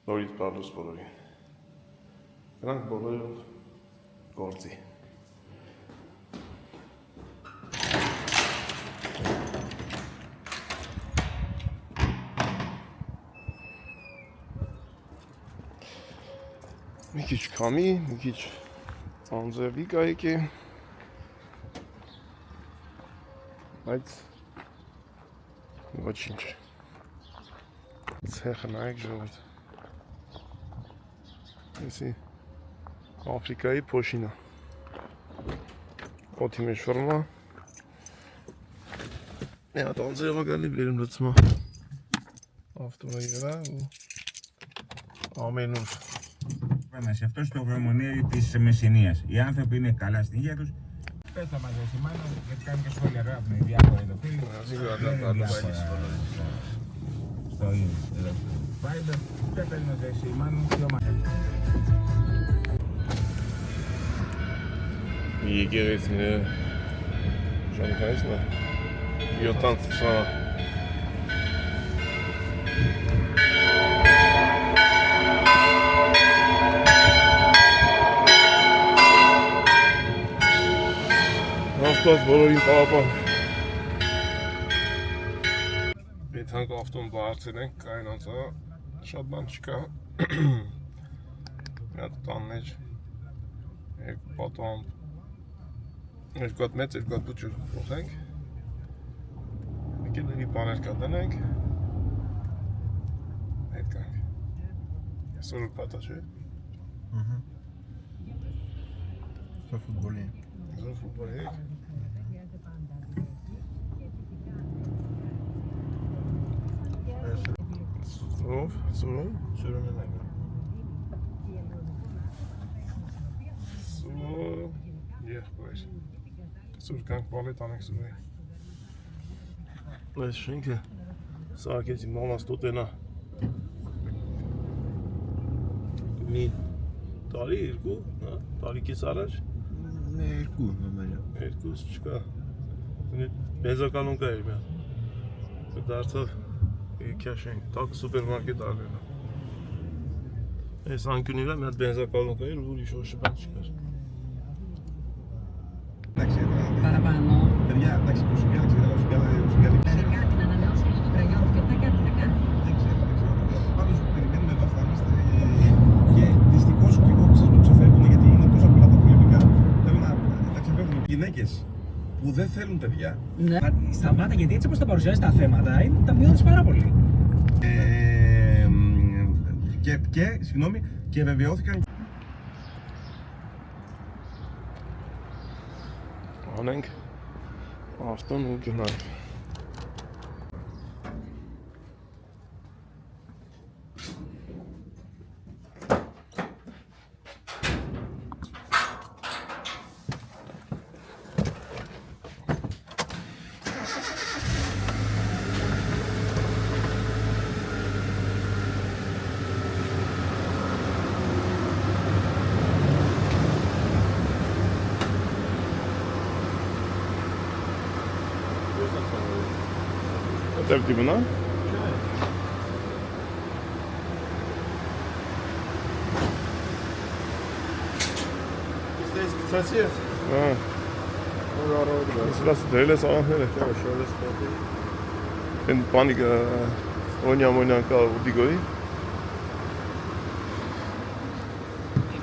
Նորից բարլուս բոլորի։ Գրանք բոլորով գործի։ Մի քիչ քամի, մի քիչ անձրևի կայք է, բայց ոչինչ։ Ցեխը նայեք ժողովուրդ։ Էսի Աֆրիկայի փոշինա։ Օդի մեջ ֆորմա։ Մի հատ անձրևա գալի բերում լցումա ավտոյի վրա ու ամենուր։ Σε αυτό στο βρωμονέρι της Μεσσηνίας. Οι άνθρωποι είναι καλά στην υγεία τους. Πες θα μας δεσημάνω γιατί κάνουν και σχόλια γράφουν διάφορα εδώ φίλοι. Στο Viber πρέπει να δεσημάνουν πιο μάλλον. Եկեղեցին ժամկայսն է 7:20 Աստված բոլորին պահապան։ Այդ հանք ավտոն բարձր ենք, կայնանց է, շատ բան չկա։ Մի հատ տան մեջ, երկու պատոհամ, երկու հատ մեծ, երկու հատ բուջուր փոխենք։ Եկելերի բաներ կա դնենք։ Հետ կանք։ Սորուկ պատա չէ։ Սա ֆուտբոլի է։ Զոր ֆուտբոլի հետ։ Սուրով, Սուրում են այգը։ Սուրով, եղբայր։ Սուր կանք բալետ անենք սուրի։ Այս շենքը սաղակեցի մամաս տոտենա մի տարի, երկու, տարի կես առաջ Երկու համարյա։ երկուս չկա բենզականում կա էր միան դարձավ քաշենք, տակ սուպերմարկետ արվելա Այս անկյունի վրա մի հատ բենզականում կա էր ու ուրիշ ոչ բան չկար Παραπάνω. Παιδιά, εντάξει, κοσουκιάλεξε, Κάτι να ανανεώσει στους κραγιόνους και αυτά κάτι να κάνει. Δεν ξέρω. Πάντως περιμένουμε βασανίστε και δυστυχώς και εγώ ξέρω το ξεφεύγουν γιατί είναι τόσα πολλά τα πολεμικά. Πρέπει να τα ξεφεύγουν. Οι γυναίκες που δεν θέλουν παιδιά. Ναι. Σταμάτα γιατί έτσι όπως τα παρουσιάζεις τα θέματα τα μειώνεις πάρα πολύ. Συγγνώμη, και βεβαιώθηκαν. Անենք ավտոն ու գնանք Դեպ դիմնա Здесь сосед. Սրաս դրել ես աղանքները Են պանիկը օնյան կա ուդիգոյի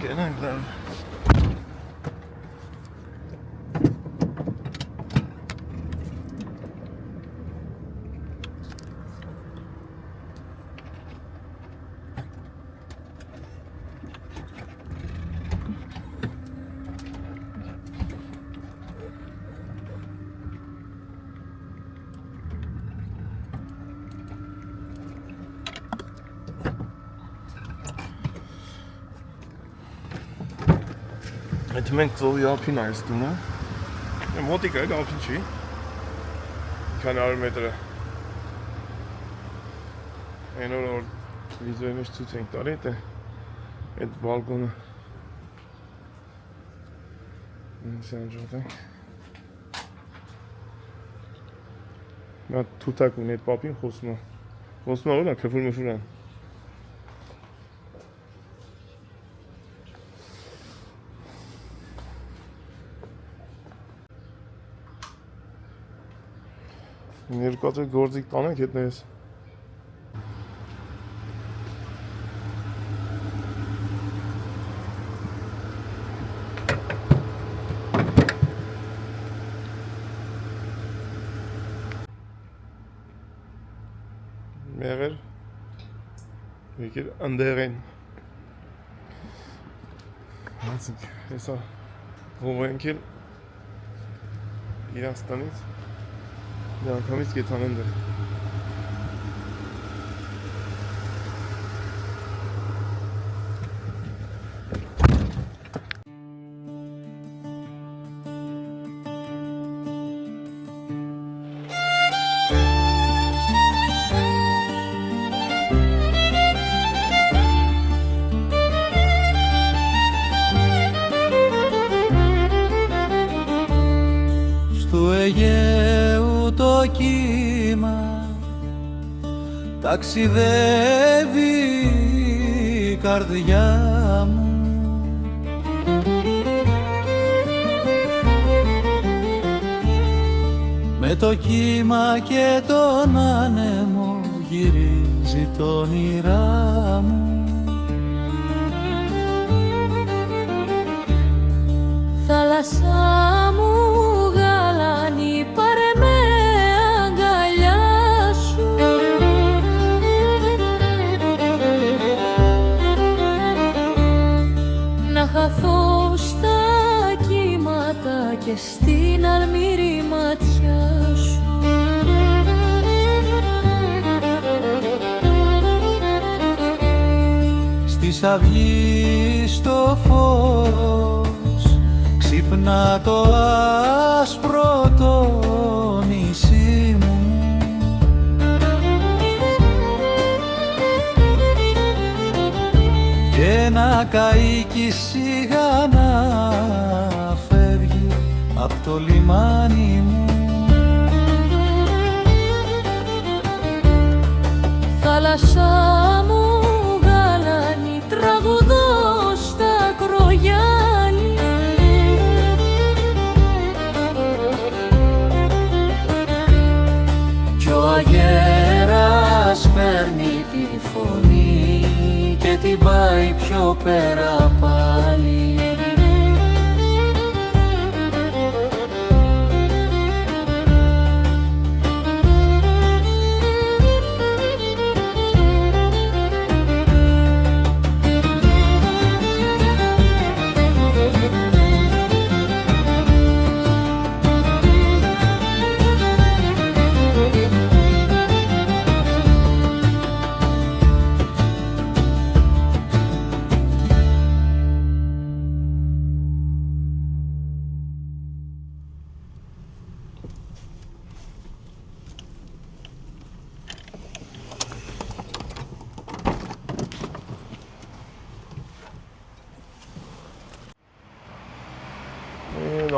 Գենանք լավ Այդ մենք ծովի ափին այս տունը մոտիկ է, ափին չի քանի 100 մետրը Այն որ վիդեոյի մեջ ցույց ենք տալի այդ բալկոնը Սանջոտ Նա թութակ ունի այդ պապին խոսում է որն է քֆուր մֆուրան Երկացը գործիկ տանենք հետներս։ Մեղեր եկել ընդեղ են։ Հացիկ, հեսա հող ենքել Իրաստանից Միանգամից կեթանեն դր։ Του Αιγαίου το κύμα ταξιδεύει η καρδιά μου με το κύμα και τον άνεμο γυρίζει το όνειρά μου. Θάλασσά μου γαλάνη, πάρε με αγκαλιά σου. Να χαθώ στα κύματα και στην αλμύρη ματιά σου. Στις αυγής το φως ξυπνά το άσπρο το νησί μου και ένα καΐκι σιγά να φεύγει απ' το λιμάνι μου. Θάλασσά μου γαλάνη, τραγουδώ στα κρογιάνι. Κι ο αγέρας παίρνει τη φωνή και την πάει πιο πέρα πάλι.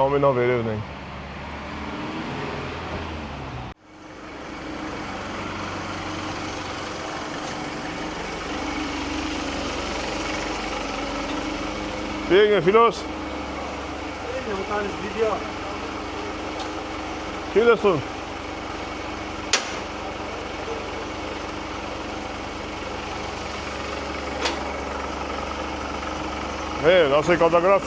Ամենավերևն ենք։ Bine, Filos. Bine, am tare video. Cine sunt? Hei, lasă-i cadagrat.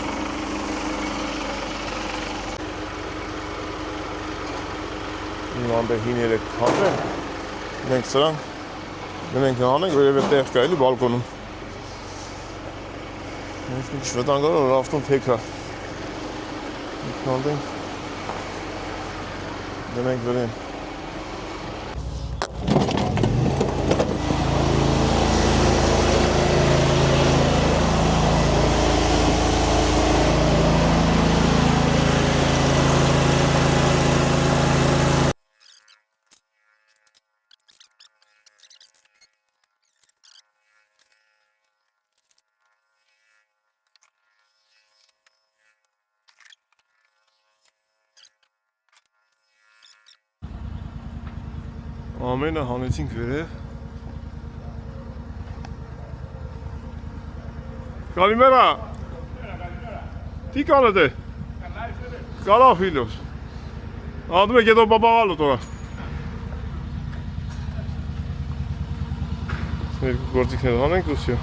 Իմանք է 5-3 հատ է, մենք սրան գնենք հանենք, վերև է տեղ կա էլի բալկոնում։ Ես մի քիչ վտանգավոր, որ ավտոն թեք է։ Մենք հանենք, գնենք վերեն։ Ամենը հանեցինք վերև։ Kalimera. Τι κάνετε? Καλά φίλος. Α, δούμε και τον παπαγάλο τώρα. Երկու գործիքներ անենք ու սյո։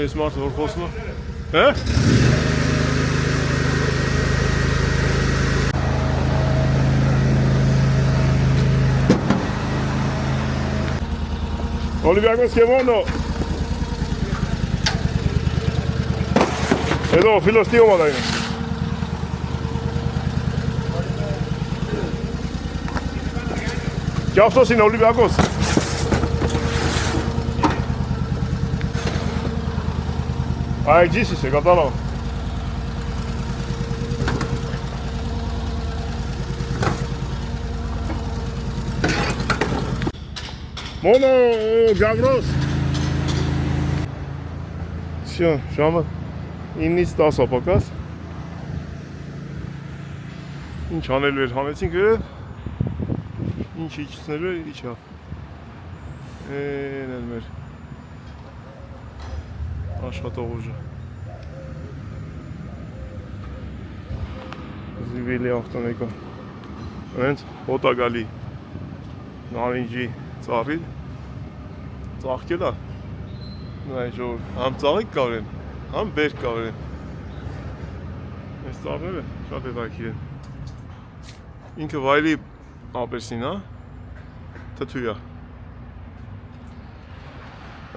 Ես մարդը որ խոսում է։ Հե? Olympiacos che buono! Εδώ ο φίλος τι ομάδα είναι? Και αυτός είναι Ολυμπιακός. Αεξής είσαι, κατάλαβα. Μόνο ο Γαβρός. Всё, ժամը 9-ից 10 ապակաս։ Ինչ անելու էր, հանեցինք վերև։ Ինչ իջցնելու էր, իջավ։ Են էլ մեր աշխատող ուժը։ Զիվելի ավտոն եկա։ Հենց հոտ ա գալի նարինջի ծառի ծաղկել է։ Նայ ժոր, համ ծաղիկ կար են, համ բերք կար են։ Այս ծառները շատ հետաքրքիր են։ Ինքը վայրի ապերսին է, թթու է։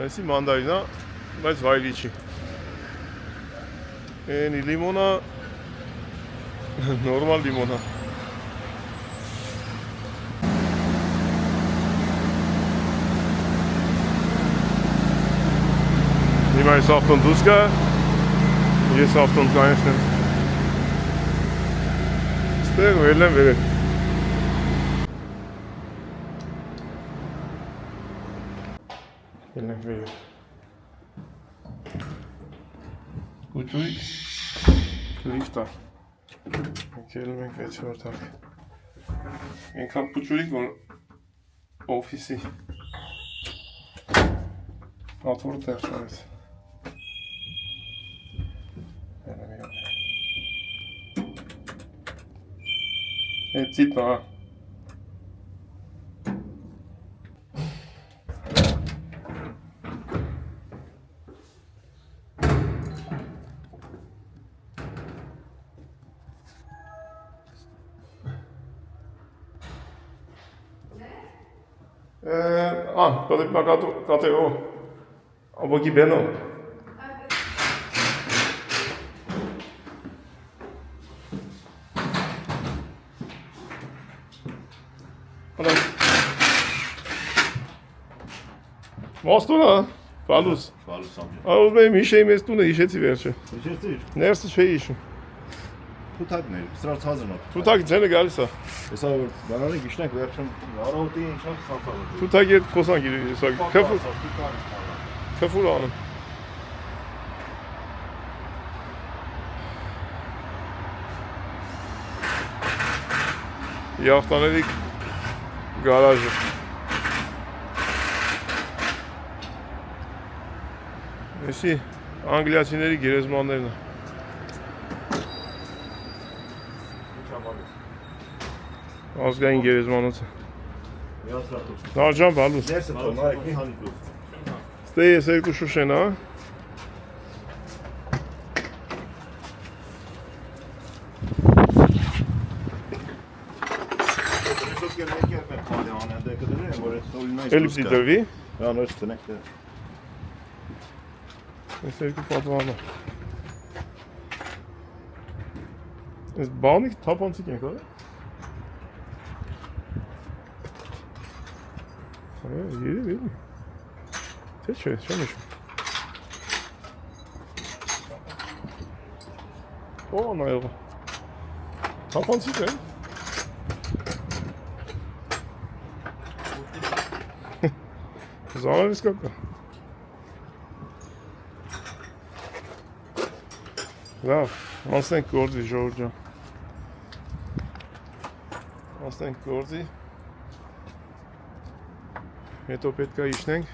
Այսի մանդարին է, բայց վայրի չի։ Էնի լիմոնա, նորմալ լիմոնա։ Հիմա այս ավտոն դուրս գա, ես ավտոն կանեցնեմ։ Ստեղ վելեմ վերև։ Ելնենք վերև։ Կուճույք լիվտա։ Մենք ելում ենք 6-րդ հարկը։ Ենքան կուճույք, որ օֆիսի աթորը տեղ շարեց։ Այդ ծիպն ա։ Podemos cateo un poquito beno. Was du da? Falus. Falus amca. Ağız benim işim estune işeti verçe. Geçertir. Neresi şey işin? Tutak ne? Sıra hazırlan. Tutak seni gelirse. Mesela bana ne güçlük verçem. Arao değil inşallah saltalı. Tutak git kosan giriyor. Kafur. Kafur hanım. Yaftanelik garajı. Nesi? Angliyaçileri gerezmanlarına. Azgayın gerezmanısı. Narcan balus. Derse tona ekmeği hani dur. Stay eser kuşuşena. Elipsi drvi. Ja, nu är det Eser kupatvarna. Bağımlık tapantık ne kadar? Yeri değil mi? Teşekkür ederim. O na evo. Tapantık ne? Zarar skaka. Լավ, անցնենք գործի Ժողովուրդ ջան։ Անցնենք գործի։ Հետո պետք է իջնենք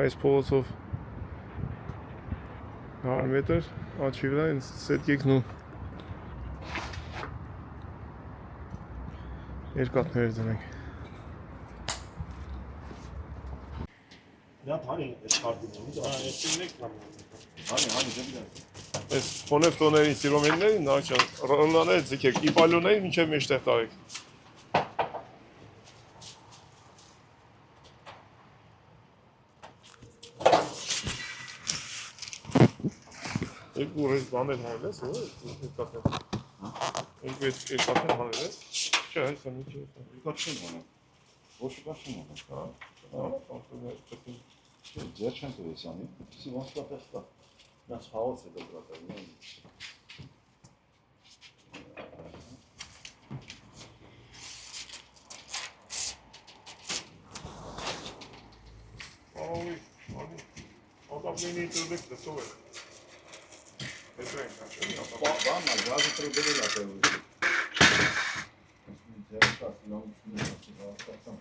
այս փողոցով 100 մետր, աչի վրա ինձ սետ եկնու Երկաթներ դնենք։ Դա բանի էս քարտինը։ Հանի դեպի։ Այս խոնեֆտոների սիրոմեններին նախ ռոնաները ձգեք, իպալյոների մինչև մեջտեղ տարեք։ Երկու ռեզ բաներ հանել ես, երկաթներ։ Երկու երկաթներ հանել ես։ Չէ, հեսա մի չէ։ Երկաթ չեն հանը։ Ոչ երկաթ չեն հանը։ Ձեր չեն տվեսանի։ Սի ոնցկապես տա։ Nas хаос է դրական։ Ой, odamleni tırdık da soğuk. Efendim, şöyle yapalım. Բանը գազը տրուբերել է տևում։ Ձերքաս լավ ստացա։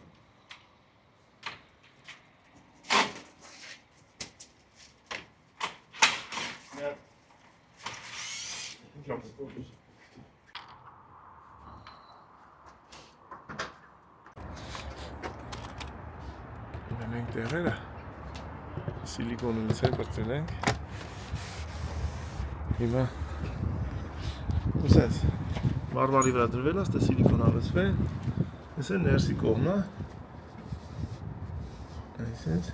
Մենք տեղերը սիլիկոնից է բրծելենք։ Հիմա ուսես մարմարի վրա դրվել է, ստե սիլիկոն ավեցվել։ Այս է ներսի կողմը։ Այսպես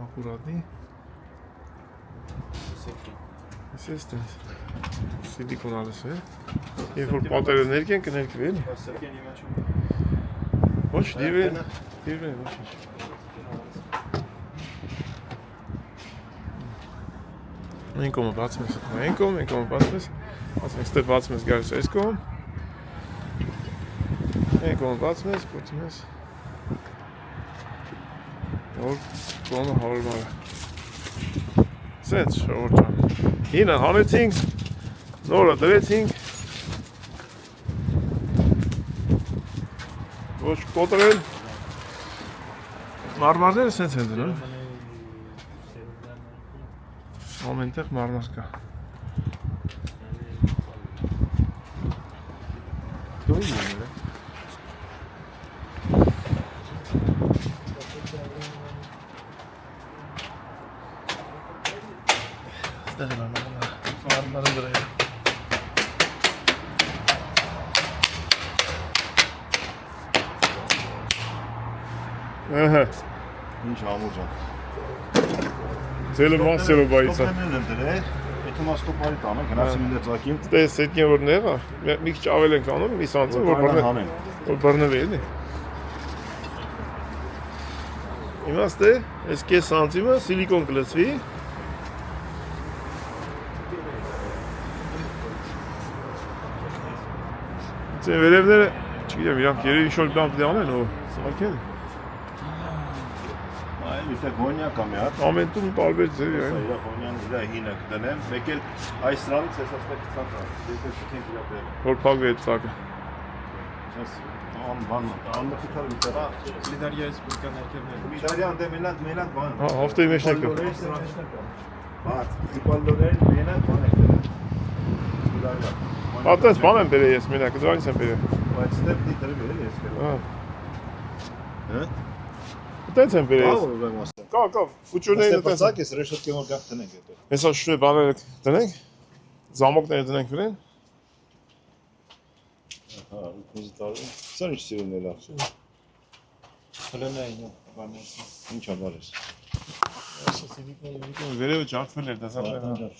ակուրատնի։ Այսպես տես սիլիկոն ավեցվել։ Երբ որ պատերը ներկեն կներկվի։ Ոչ, դիրվել, ոչ։ Այն կողմը բացում ես, այն կողմը բացում ես, ստե բացում ես գալիս այս կողմ, այն կողմը բացում ես, փորձում ես, որ կողմը հարմար է, սենց շողոր ջան, հինը հանեցինք, նորը դրեցինք, ոչ կոտրել, մարմարները սենց են դնում, ամենտեղ մարմար կա։ Դու ինչ ես։ Ստեղ է մարմարը դրա։ Ահա։ Ինչ ամուր ջան։ Ձելը մասերը բայցա։ Ստոպներն են դրել, եթե նա ստոպարի տանը, գնացի մինչ ծակին։ Ստես հետնի որ ները, մի քիչ ավել ենք անում, մի սանտը որ բռնվի էլի։ Իմաստե, այս կես սանտիմը սիլիկոն կլցվի։ Ձեր վերևները, չգիտեմ, իրանք երևի ինչ-որ բան պետք է անեն, ու սարքեն։ Այդտեղ գոնյա կամ է հատ։ Ամեն տուն տարբեր ձևի այն։ Իրա գոնյան իրա հինը կդնեմ, մեկ էլ այս սրանից էս ասպետ ծակը։ Դեպի չենք իրա դեր։ Որ փակվի այդ ծակը։ Ես բան, անմխիթար վիտերա։ Լիդարիայից բուրկան արկերներ։ Միտարյան դե մելանդ բան։ Հա, հովտեի մեջ եկա։ Բաց, իպալդոներ մենակ բան եք դրել։ Լիդարիա։ Ատես բան եմ բերել ես մենակ, դրանից եմ բերել։ Բայց ստեպ դիտրել էլ ես կերել։ Հա։ Հա։ Տենց եմ բերել ես։ Ո՞վ եմ ասել։ Կա, ֆուտուրները տենց։ Ստեպ ես ռեշոտկի որ գախ տնենք հետո։ Հեսա շուշե բաները դնենք։ Զամոկները դնենք վրան։ Հա, ռեզիտարը։ Սա ինչ սիրուն է լավ։ Հլենային բաներ։ Ինչ ամարես։ Այսա սիլիկոն վերևը ջարդվել էր, դասա։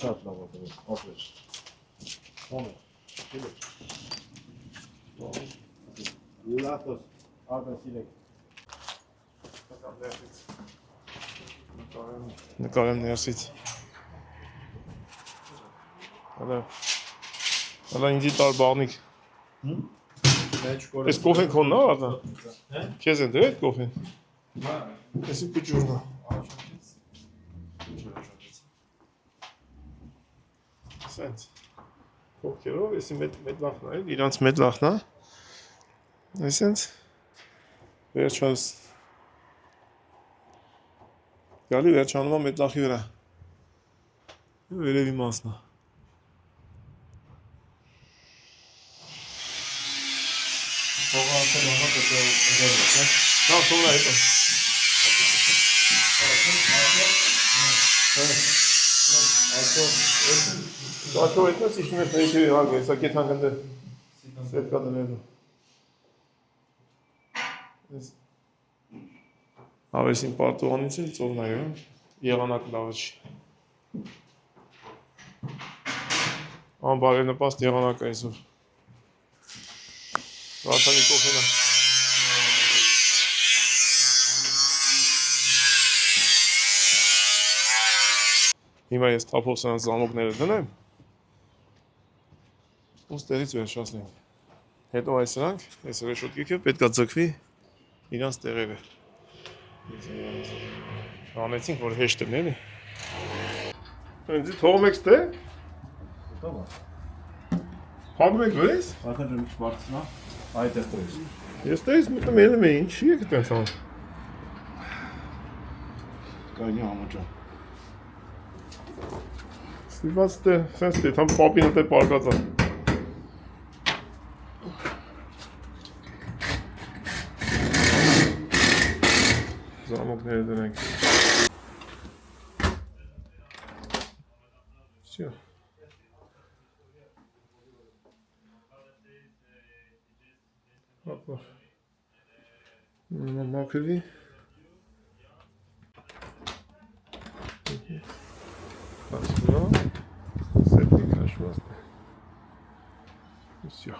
Շատ լավ է, ապրես։ Ո՞մ է։ Լատոս, արտասիլեք։ Նկարեմ ներսից։ Հələ ինձի տար բաղնիկ։ Ես կոֆեն քոնն է, ատա։ Քեզ են դրել կոֆեն։ Եսի պուջուրն է։ Սենց։ Կոքերով, եսի մետ լախն է, իրանց մետ լախն է։ Այսենց։ Վերջած։ Գալի վերջանում է մետ լախի վրա։ Վերևի մասն է։ Փողը ասել ոնա պետք է ընկերներ, դա թողնա հետո։ Այսօր այդպես իշում է պետք է հարգել, սա կեթան գնդե սետկա դնելու։ Ավեսին պարտուղանից էլ ծով նայում, եղանակ լավը չի։ Անբարենպաստ եղանակ այսօր։ Վարդանի կոֆենա։ Հիմա ես թափով սրանց զամոկները դնեմ, ու ստեղից վերջացնեմ։ Հետո այս սրանք, այս ռեշոտկիքը պետք է ձգվի իրանց տեղերը։ Անեցինք, որ հեշտ են, էլի։ Ընձի թողում եք ստե։ Հագում եք վրես։ Արդեն մի քիչ բարձրացնա։ Այդ է ստորից։ Ես ստեից մտնում ելում է, ինչի եք տենց անում։ Կայնի համաճան։ Ստիված ստե, սենց ստե, թամ պապին հտե պարկած է։ Զամոկները դնենք։ Всё. Հապա։ Մաքրվի։ Ասնա, սեպտի քաշվածն է։ Всё։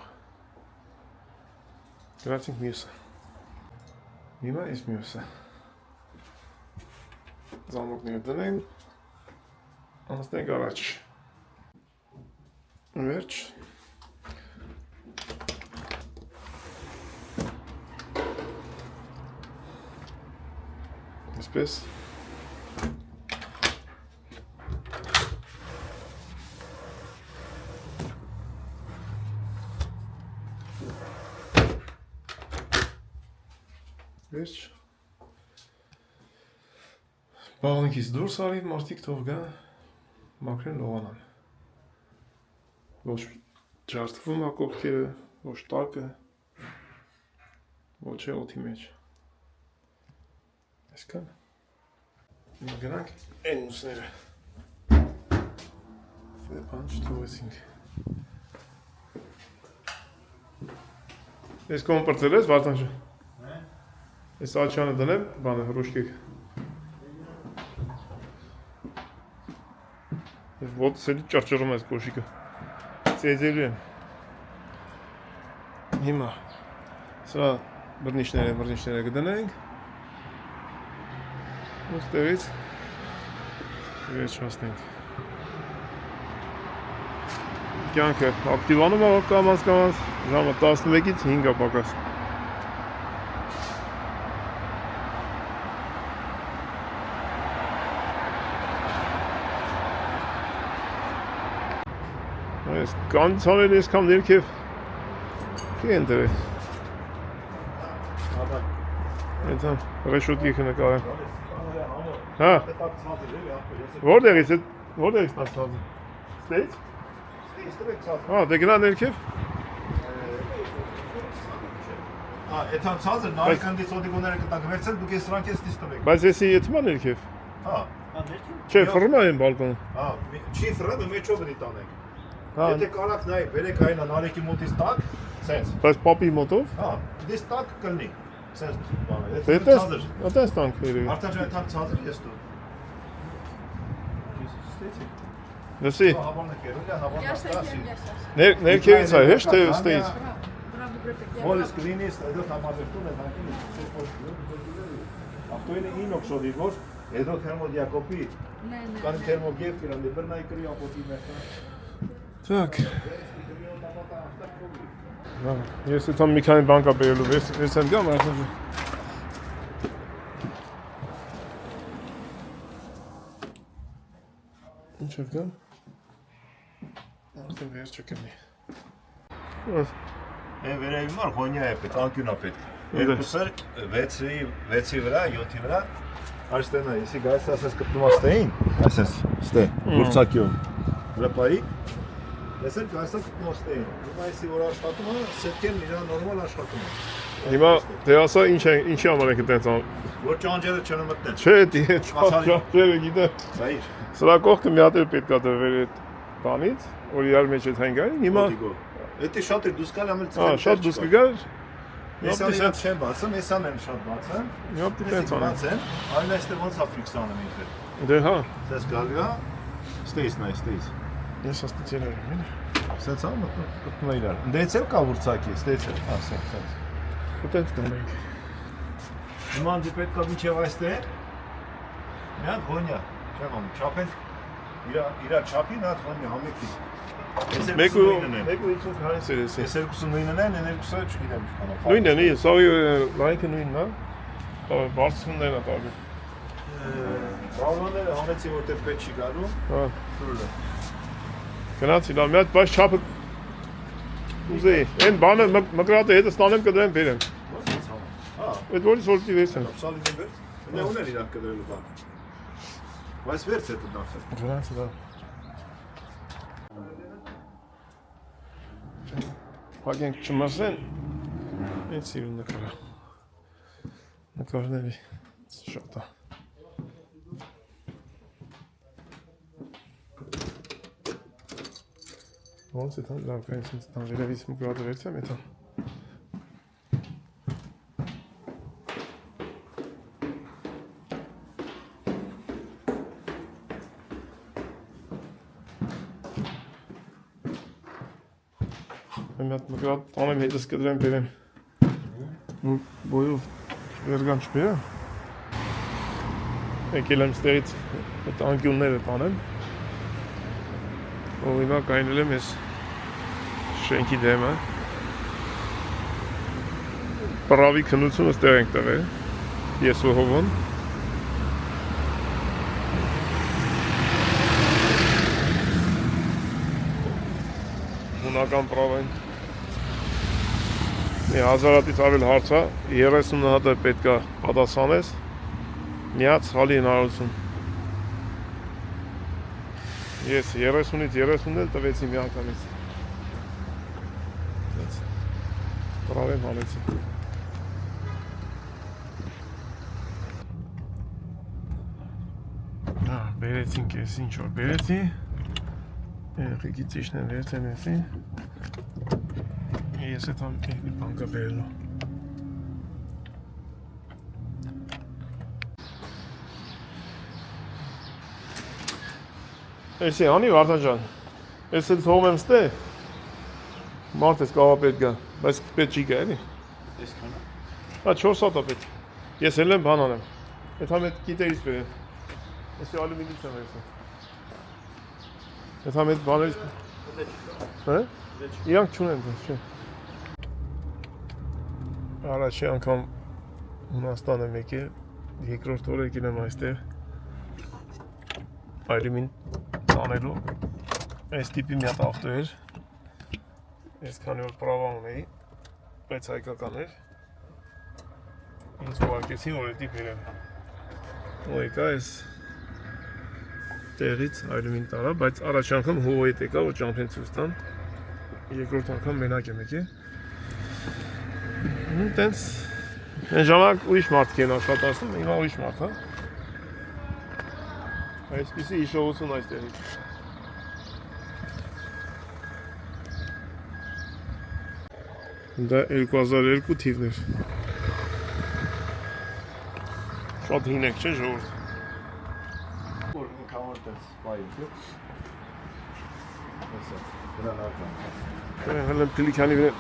Գրացինք մյուսը։ Հիմա ես մյուսը։ Զամոկները դնենք, անցնենք առաջ։ Վերջ։ Այսպես։ Վերջ։ Բաղնիկից դուրս արի, մարդիկ թող գա, մաքրեն լողանան։ Ոչ ջարդվում է կողքերը, ոչ տակը, ոչ է օդի մեջ։ Այսքան։ Հիմա գնանք այն ուսները։ Բան չթողեցինք։ Ես կոմ պրծել ես, Վարդան ջան։ Ես աչյանը դնեմ, բանը, հրուշկեք։ Ես ոտս էլի ճարճրում ես կոշիկը։ Ծեզելու եմ։ Հիմա, սրա բրնիշները կդնենք։ Ու ստեղից վերջացնենք։ Կյանքը ակտիվանում է կամաց, ժամը 11-ից 5 պակաս։ Այս կանցանել ես կամ ներքև չի են դրել։ Այնցան ռեշոտկիքը նկարեմ։ Հա։ Որտեղից է, որտեղից նա ցածը։ Ստեից։ Հա, դե գնա ներքև։ Այդան ցածը նարեկանդից օդիգոները կտակ վերցել, դուք ես սրանք ես դից տվեք։ Բայց եսի եթմա ներքև։ Հա։ Չէ, ֆռմա են բալկոնը։ Հա, չի ֆռը, մեջով էլի տանենք։ Հա։ Եթե կարաք նայ, բերեք այն նարեկի մոտից տակ, սենց։ Բայց պապի մոտով։ Հա, դից տակ կլնի։ Սենց բանը։ Դե այդպես տանք երևի։ Արդեն այդան ցածը ես դու։ Լսի։ Հավանը կերել է, հավանը ստասի։ Ներքևից է, հեշտ թե ստեից։ Ոլս կլինիս, այդոք համազերտում են հանկին Ավտոյինը ինոք շոդի որ, այդոք թերմոդիակոպի, կան թերմոգև կիրան, դեպրնայի կրի ապոտի մեղտան։ Так. Если там մի քանի բան կա բերելու, ես եմ գամ արդեն։ Ինչ եմ գամ։ Արդեն վերջը կմնի։ Վերևի մար խոնյա է պետք, անկյունա պետք։ Երկուսը 6-ի վրա, 7-ի վրա, այստենա, եսի գայս ասես կպտում աստեին, այսես, ստե, ուրցակյոն, վրապայի, Ես էլ գայսա կտնոստեին։ Հիմա էսի որ աշխատում է, սետքեն իրա նորմալ աշխատում է։ Հիմա դե ասա ինչի համար եք այդպես անում։ Որ ճանջերը չնմտնեն։ Չէ, դե չփոխել գիտե։ Դա իր։ Սրա կողքը մի հատ էլ պետք է դրվել այդ բանից, որ իրար մեջ այդ հանգային։ Հիմա Դա շատ է դուս գալ ամել Ահա, շատ դուս կգար։ Մեսան իրաց չեն բացը, մեսան են շատ բացը։ Իհա դիտենց անում։ Բացեն, այլ այստեղ ոնց է ֆիքսանում ինքը։ Դե հա, Սես գալու է, ստեյս նայ, ստեյս։ ես աստիճան եմ։ Սենց ա մտնում է իրար։ Դեից էլ կա վուրցակի, ստեյս է։ Հա, սենց։ Այդպես կանենք։ Հիմա դի պետք է մինչև այստեղ։ Մի հատ ղոնյա, չեմ անում, չափեն իրա չափին հատ ղոնյա համեկի։ Մեկու 50 քանից է էսի։ Ես 29-ն են, են 2-ը չգիտեմ ինչքան։ Նույնն է, սովի լայնքը նույնն է։ Բարձրությունն է տալի։ Բավականները հանեցի որտեղ պետք չի գալու։ Հա, Սուրը։ գնացի լավ, մի հատ բայց չափը ուզեի։ Այն բանը մկրատը հետը ստանեմ կդրեմ բերեմ։ Ո՞նց համ։ Հա, Այդ որից որտի վերցեմ։ սալին վերց։ Նա ուներ իրար կդրելու բան։ Բայց վերց է դարձել։ Գնացի լավ։ Փակենք չմասեն, այդ սիրուն նկարա։ Նկարների շատ է։ Ոնց է տան լավ կայնց ինձ տան վերևից մկրատը վերցեմ էտան։ Մի հատ մկրատ տանեմ հետս կդրեմ բերեմ։ Բոյով վերգան չբերա։ Եկել եմ ստեղից այդ անկյունները տանեմ։ Ու հիմա կայնել եմ ես շենքի դեմը։ Պրավի քնությունը ստեղ ենք տվել։ Ես ու հովոն։ Հունական պրավային։ Մի հազարատից ավել հարց է, 30 հատը պետք է պատասխանես, մի հատ սխալի հնարավորություն։ Ես 30-ից 30 էլ տվեցի մի անգամից։ Պրավեմ հանեցի։ Բերեցինք ես ինչ որ բերեցի, եղիկի ծիշն եմ վերցեմ եսի, ես էտ համ մի բանկա բերելու։ Էսի հանի Վարդան ջան, ես էլ թողում եմ ստե, մարդ ես կաղա պետք գա, բայց պետք չի գա էլի։ Ես քանա։ Հա 4 հատ է պետք, ես էլ եմ բան անեմ, էտ համ էտ կիտերից բերեմ, էսի ալումինից եմ էսի։ Էտ համ էտ բաներից, հա? Իրանք չունեն դες, չէ։ Առաջի անգամ Հունաստան եմ եկել, երկրորդ օր եկել եմ այստեղ այլիմին տանելու, այս տիպի մի հատ ավտո էր, ես քանի որ պրավա ունեի, բայց հայկական էր, ինձ ուղարկեցին, որ էտի բերեմ, ու եկա այս տեղից այլիմին տարա, բայց առաջի անգամ հովոյիտ եկա, որ ճամփեն ցույց տամ, երկրորդ անգամ մենակ եմ եկել, տենց այն ժամանակ ուրիշ մարդիկ են աշխատացնում, հիմա ուրիշ մարդ, հա։ Այսպիսի հիշողություն այստեղից։ Դա 2002 թիվն էր։ Շատ հին եք, չէ ժողովուրդ։ Որ մի կամոր տես բայիք։ Հեսա, դրան արկան։ Հələ պիլիքանի վրա։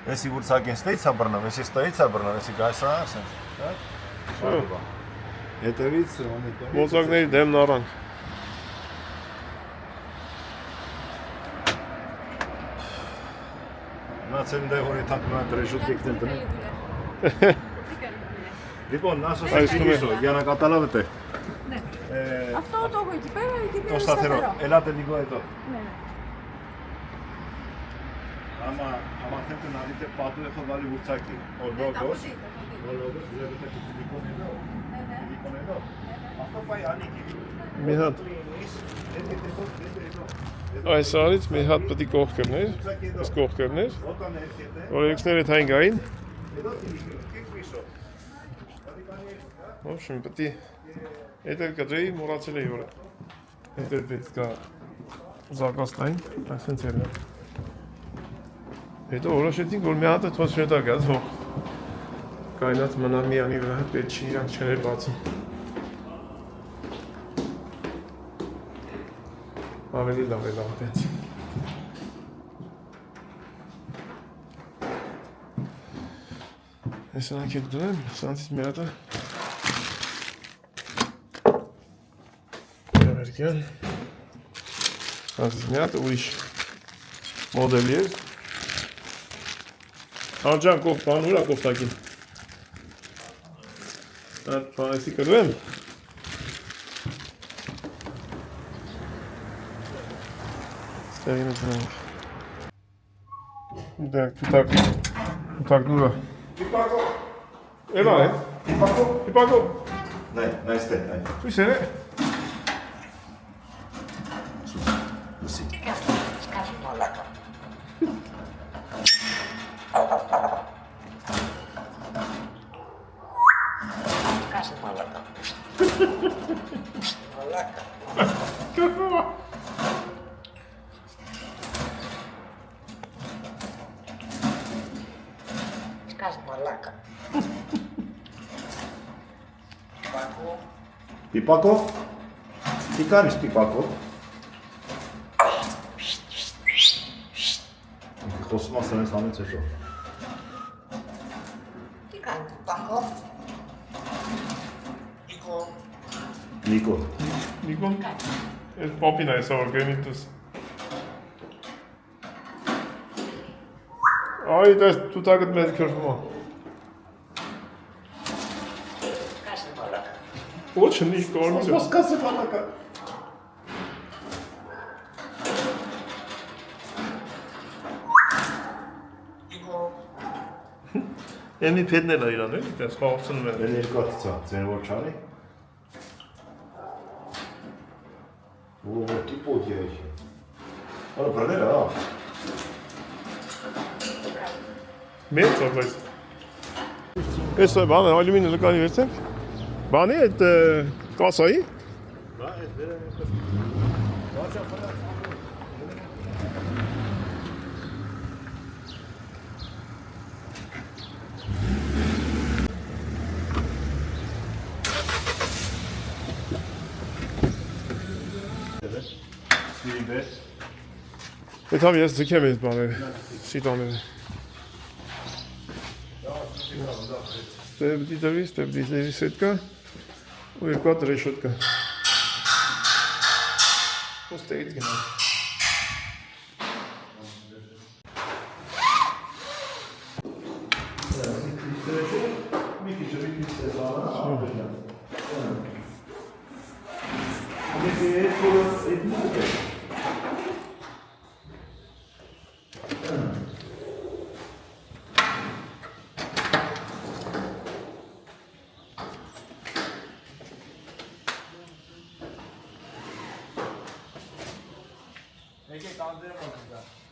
Если вурцаген стоит собрано, если стоит собрано, если гайса, да? Это видится, он это. Ոսակների դեմն առանք։ На ценде горе так на трежут եկնել Λοιπόν, να σας εξηγήσω, για να καταλάβετε. Αυτό το έχω εκεί πέρα, εκεί πέρα Το σταθερό. Ελάτε λίγο εδώ. Ναι. Άμα θέλετε να δείτε πάντου έχω βάλει βουρτσάκι. Ο λόγος, βλέπετε το τυπικό εδώ. Մի հատ այս արից մի հատ պետք է կողքերներ, այս կողքերներ, որ երկսները թայն գային։ В общем, պետք է էդեր կդրեի մոռացել էի որ էդեր պետք է զարգացնային, այսպես էր։ Հետո որոշեցինք, որ մի հատ է թող շետա գա, թող կայնած մնա միանի վրա, պետք չի իրանք չներ բացին։ Ավելի լավ է լավ պետք։ Այս նրանք էլ դրեմ, սանցից մեր հատը Վերգյան Սանցից մեր հատը ուրիշ մոդելի էր Անջան կողպան ուրա կողտակին Այդ պանեսի կրվեմ Ստեղին է դրանք Դրանք թուտակ նուրա Պիպակո։ Էլա է Պիպակո Նայստե, նայ։ Ույս էր է Պիպակով։ Տիկարիս պիպակով։ Խոսում ասանես համից հետո։ Նիկո։ Նիկոն Ես պապին այս ավար գենիտուս Այ դες թուտակըտ մեզ քրվում է Ոչ նի կորմի Ոսկասը բանակա։ Եմի պետնել է իրան էլի, դες խաղացնում են Են երկու հատցա, ձեր որ չանի։ Ո, տիպոտ երեքի։ Արա բրանել հա։ Մեծ է բայց Ես բանը ալյումինը լկանի վերցենք Բանի այդ կասայի Այդ համ ես ձգեմ այս բաները, սիտաները Ստեբդի դրի սետկա ու երկու հատ ռեշոտկա ու ստեից գնա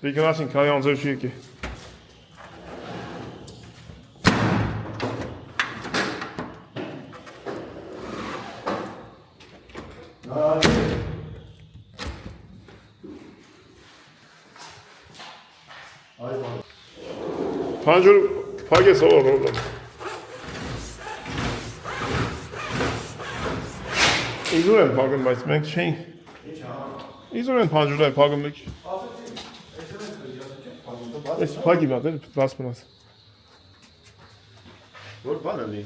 Դիգնասին կայ անձեր չի եկի Պանջուր պագ ես ով ռոլում Իզուր են պագում, բայց մենք չենք Իզուր են պանջուր են պագում մենք Ես պագի մատ էլ բաս մնաց Որ բան էլի։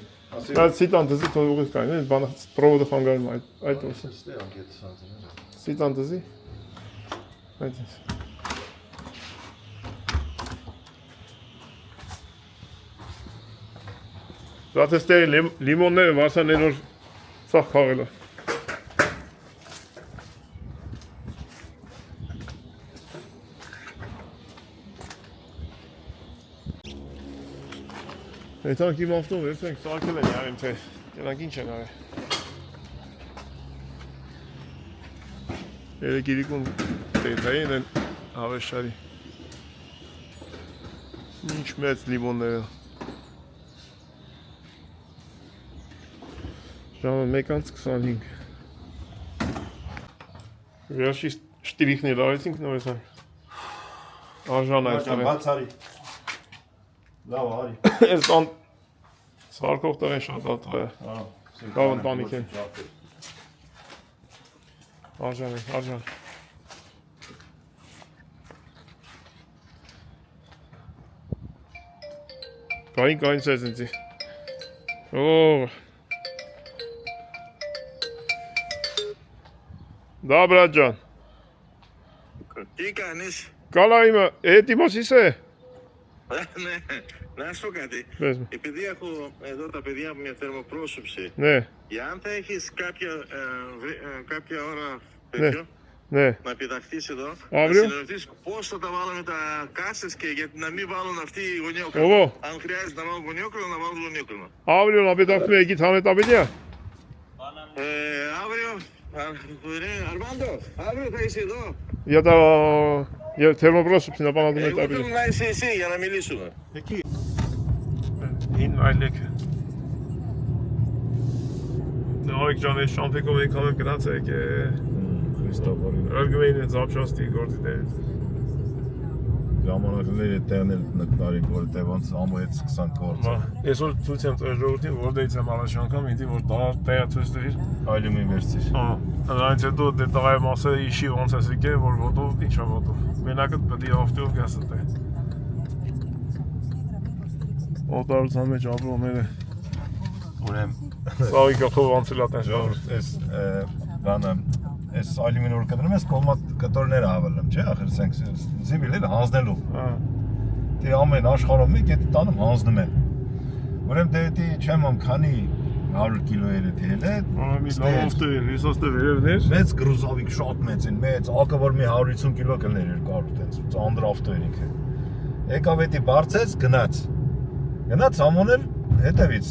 Այդ սիտան դզի թող ուղիղ կային, այդ բանը պրովոդը խանգարում այդ ոսը Ստե անգետ սանցներ։ Սիտան դզի Այդ ես Զատեստերի լիմոնները վարսան են որ սաղ խաղել է Եթանք իմ ավտոն վերցենք սարկել են յարիմ թե, դրանք ինչ են արել Երեկիրիկուն տեյթային են հավեշարի։ Ինչ մեծ լիմոնները։ Ժամը 1:25։ Վերջի շտիրիքներ արեցինք նորեսան։ Արժան այս տղեն։ Բաց արի։ Լավ արի։ Այս տան սարկող տղեն շատ ատղ է։ Կավ ընտանիք են։ Արժան է, արժան։ Կային սեզնցի։ Да, братджан. Τι κάνεις? Καλά είμαι. Έτοιμος είσαι? Ναι, να σου πω κάτι. Πες μου. Επειδή έχω εδώ τα παιδιά μου μια θερμοπρόσωψη, Ναι, αν θα έχεις κάποια ώρα τέτοιο, ναι. να πεταχτείς εδώ, Αύριο. να συνεννοηθείς πώς θα τα βάλουμε τα κάσες και γιατί να μην βάλουν αυτοί οι γωνιόκρονο. Εγώ. Αν χρειάζεται να βάλουν γωνιόκρονο, να βάλουν γωνιόκρονο. Αύριο να πεταχτούμε εκεί, θα είναι τα παιδιά. Αύριο, Αρμάντο, αύριο θα είσαι εδώ. Για θερμοπρόσωψη να πάμε να δούμε Εγώ τα θέλω παιδιά. να είσαι εσύ για να μιλήσουμε. Հին այլեք։ Նարեկ ջան, այս շամփեկով եկամ եմ գնացեք է։ Քրիստոֆորին։ Արգվեին է զապշաստի գործի դերից։ Ժամանակները տերնել նկարի որտեղ ոնց ամոյեց 20 գործ։ Այսօր ցույց եմ տվել ժողովրդին, որտեղից եմ առաջ անգամ ինձ որ դա տեղը ցույց տվիր։ Այլումի վերցիր։ Այնց հետո դե տղայի մասը իշի ոնց էս եկե, որ ոտով ինչ է ոտով։ Մենակը պետք է ավտոյով գաս դե։ Օտարության մեջ ապրողները Ուրեմն սաղի գլխով անցելատ են ժողովուրդ էս բանը էս ալյումինի որ կդնում ես կողմա կտորները հավելում, չէ՞, ախր սենք զիվիլը հանձնելու։ Դե ամեն աշխարհով մեկ էդ տանում հանձնում են։ Ուրեմն դե դի չեմ ամ քանի 100 կիլոերը դել է։ Մի լավ ավտոյ, հեսոստը վերևներ։ Մեծ գրուզովիկ շատ մեծ են, մեծ, ակը որ մի 150 կիլո կլներ 200 տենց, ծանր ավտոյ ինքը։ Եկավ էդի բարձեց, գնաց։ Գնաց ամոնել հետևից։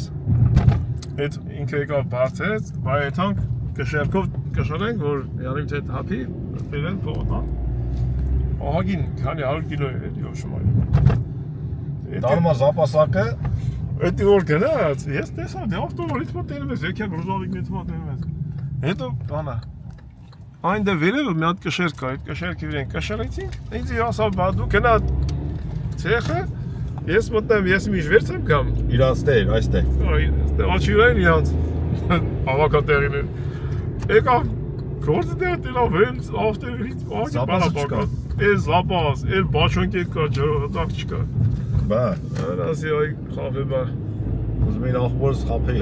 Այդ ինքը եկավ բարձեց, բայ եթանք կշերքով կշարենք, որ յանիմ թե հապի վերեն փողոտան։ Ահագին, քանի 100 կիլո է էդի ոշում այլ։ Դարմա զապասակը Էդի որ գնաց, ես տեսա, դե ավտովորից մոտենում ես, եկյա գրուզովիկնից մոտենում ես։ Հետո բանա։ Այն դե վերևը մի հատ կշերք կա, այդ կշերքի վրան կշարեցինք, ինձ ասավ բա դու գնա ցեխը, ես մտնեմ, ես միշտ վերց եմ գամ։ իրանց տեր, այստեղ։ Աչյուրային իրանց ավակատերին է։ Եկավ գործը դերտելով հենց ավտովորից ահագին բանապակած։ Էս զապաս, էլ բաչոնք կա, ջրոտակ չկա։ Բա, Ասի այ խաֆե բա։ ուզում էին ախորս խափեի։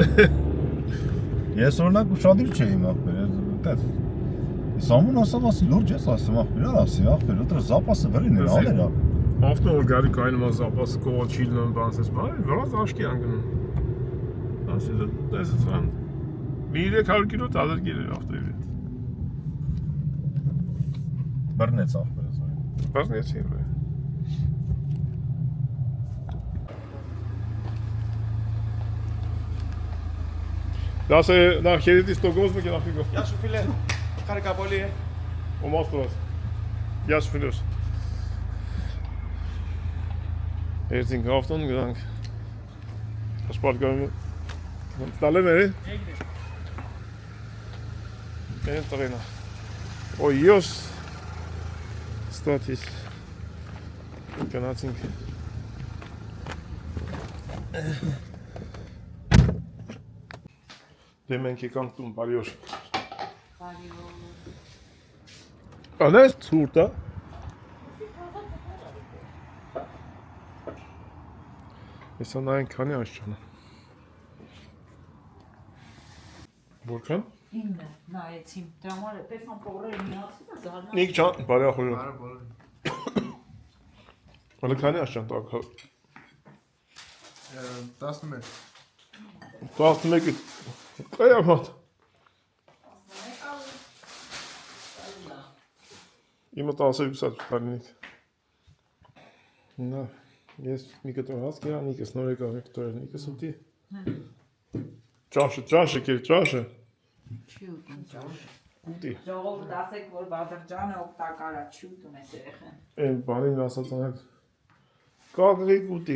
Ես օրինակ ուշադիր չէի ախպեր, այդպես։ Սամուն ասավ ասի լուրջ ես ասում ախպեր, ասի ախպեր, դրա զապասը վրին էր, աներ։ Ավտոոր գարի կայնում է զապասը կողա չիլնում բանսես բա, վրաց աշկի անգնում։ Ասի դες սան։ Մի 300 կիլո տալեր գիրեր ավտոյի վրա։ Բռնեց ախպերը զորի։ Բռնեցի վրա։ Դասը նա χαιρετի στο κόσμο και να φύγω. Γεια σου φίλε, χάρηκα πολύ. Ο Μάστορας. Γεια σου φίλος. Έρθιν καύτον, գնանք։ Ասպալգարում տալեմ է։ Են տրենա։ Ոյոս ստատիս։ Գնացինք։ Դե մենք եկանք տուն, բարի օր։ Անես ցուրտ է։ Հեսա նայենք քանի աշխանը։ Որքան։ 9 նայեցին։ Դրա համար տեսան փողերը միացին, զարմա։ Նիկ ջան, բարի ախորը։ Ալը քանի աշխան տակ։ 11։ 11 Կայամատ։ Իմը 12 տարինիկ։ Նա, ես մի կտոր հաս կերա, նիկս նոր եկավ մի կտոր նիկս ուտի։ Ճաշը, կեր ճաշը։ Չի ուտում ճաշ։ Ուտի։ Ժողովուրդ ասեք, որ Բադրջանը օգտակար է, չի ուտում այս երեխան։ Այն բանին ասած անակ կագրի ուտի։